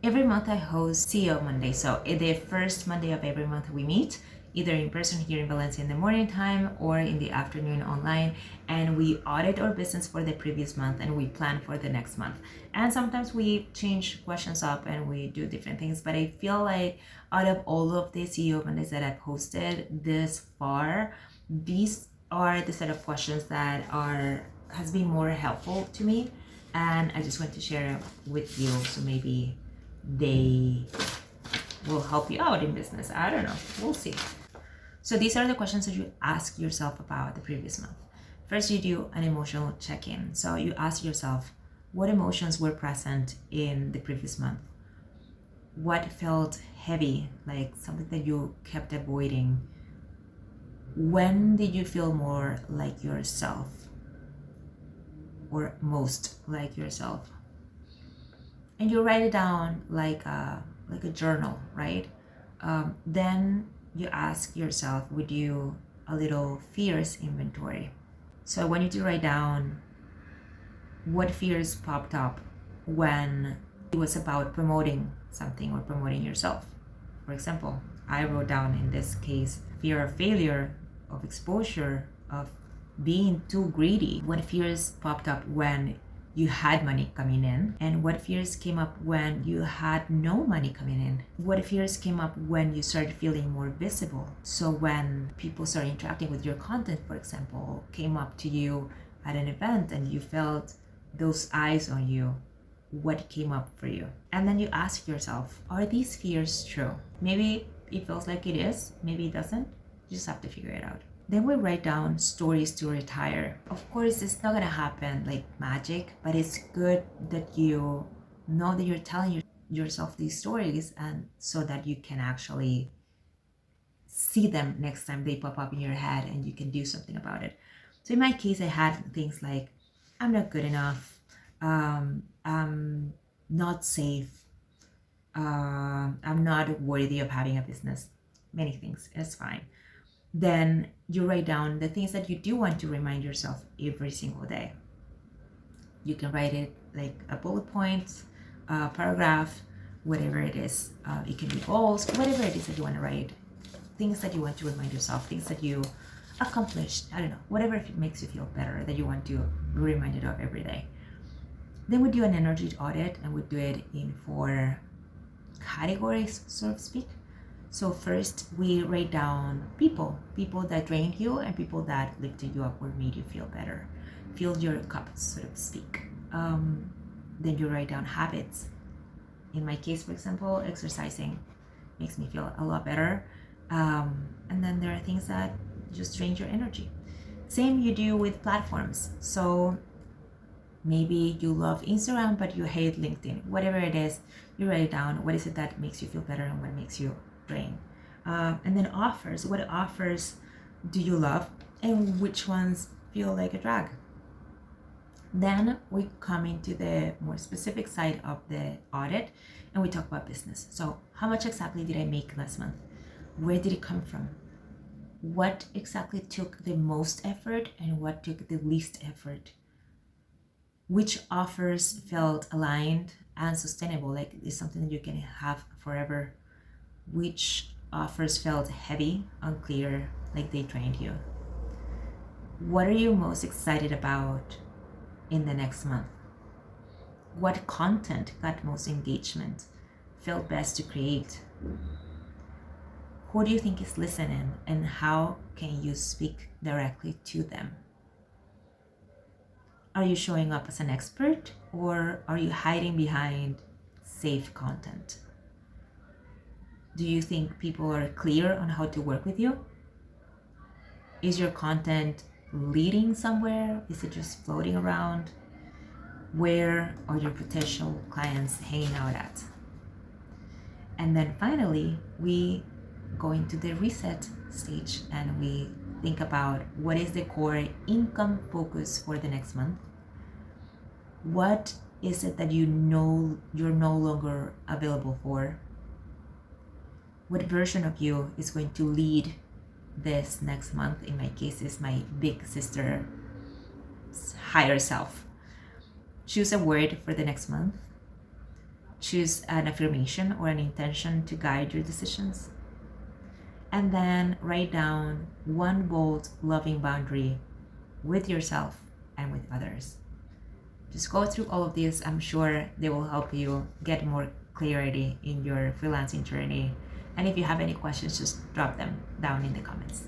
Every month I host CEO Monday. So the first Monday of every month we meet, either in person here in Valencia in the morning time or in the afternoon online, and we audit our business for the previous month and we plan for the next month. And sometimes we change questions up and we do different things, but I feel like out of all of the CEO Mondays that I've hosted this far, these are the set of questions that has been more helpful to me, and I just want to share with you, so maybe they will help you out in business. I don't know, we'll see. So these are the questions that you ask yourself about the previous month. First, you do an emotional check-in. So you ask yourself, what emotions were present in the previous month? What felt heavy, like something that you kept avoiding? When did you feel more like yourself or most like yourself? And you write it down like a journal, right? Then you ask yourself, would you a little fears inventory. So I want you to write down what fears popped up when it was about promoting something or promoting yourself. For example, I wrote down in this case fear of failure, of exposure, of being too greedy. What fears popped up when you had money coming in, and what fears came up when you had no money coming in? What fears came up when you started feeling more visible? So when people started interacting with your content, for example, came up to you at an event and you felt those eyes on you, what came up for you? And then you ask yourself, are these fears true? Maybe it feels like it is, maybe it doesn't. You just have to figure it out. Then we write down stories to retire. Of course, it's not gonna happen like magic, but it's good that you know that you're telling yourself these stories, and so that you can actually see them next time they pop up in your head and you can do something about it. So in my case, I had things like, I'm not good enough, I'm not safe, I'm not worthy of having a business, many things. It's fine. Then you write down the things that you do want to remind yourself every single day. You can write it like a bullet point, a paragraph, whatever it is. It can be goals, whatever it is that you want to write. Things that you want to remind yourself, things that you accomplished, I don't know, whatever makes you feel better that you want to be reminded of every day. Then we do an energy audit, and we do it in 4 categories, so to speak. So first, we write down people that drained you and people that lifted you up or made you feel better, filled your cup, so to speak. Then you write down habits. In my case, for example, exercising makes me feel a lot better. And then there are things that just drain your energy. Same you do with platforms. So maybe you love Instagram, but you hate LinkedIn. Whatever it is, you write it down. What is it that makes you feel better and what makes you drain? And then offers. What offers do you love and which ones feel like a drag? Then we come into the more specific side of the audit and we talk about business. So how much exactly did I make last month? Where did it come from? What exactly took the most effort and what took the least effort? Which offers felt aligned and sustainable, like it's something that you can have forever? Which offers felt heavy, unclear, like they drained you? What are you most excited about in the next month? What content got most engagement, felt best to create? Who do you think is listening, and how can you speak directly to them? Are you showing up as an expert, or are you hiding behind safe content? Do you think people are clear on how to work with you? Is your content leading somewhere? Is it just floating around? Where are your potential clients hanging out at? And then finally, we go into the reset stage and we think about what is the core income focus for the next month. What is it that you know you're no longer available for? What version of you is going to lead this next month? In my case, is my big sister, higher self. Choose a word for the next month. choose an affirmation or an intention to guide your decisions. And then write down one bold, loving boundary with yourself and with others. Just go through all of these. I'm sure they will help you get more clarity in your freelancing journey. And if you have any questions, just drop them down in the comments.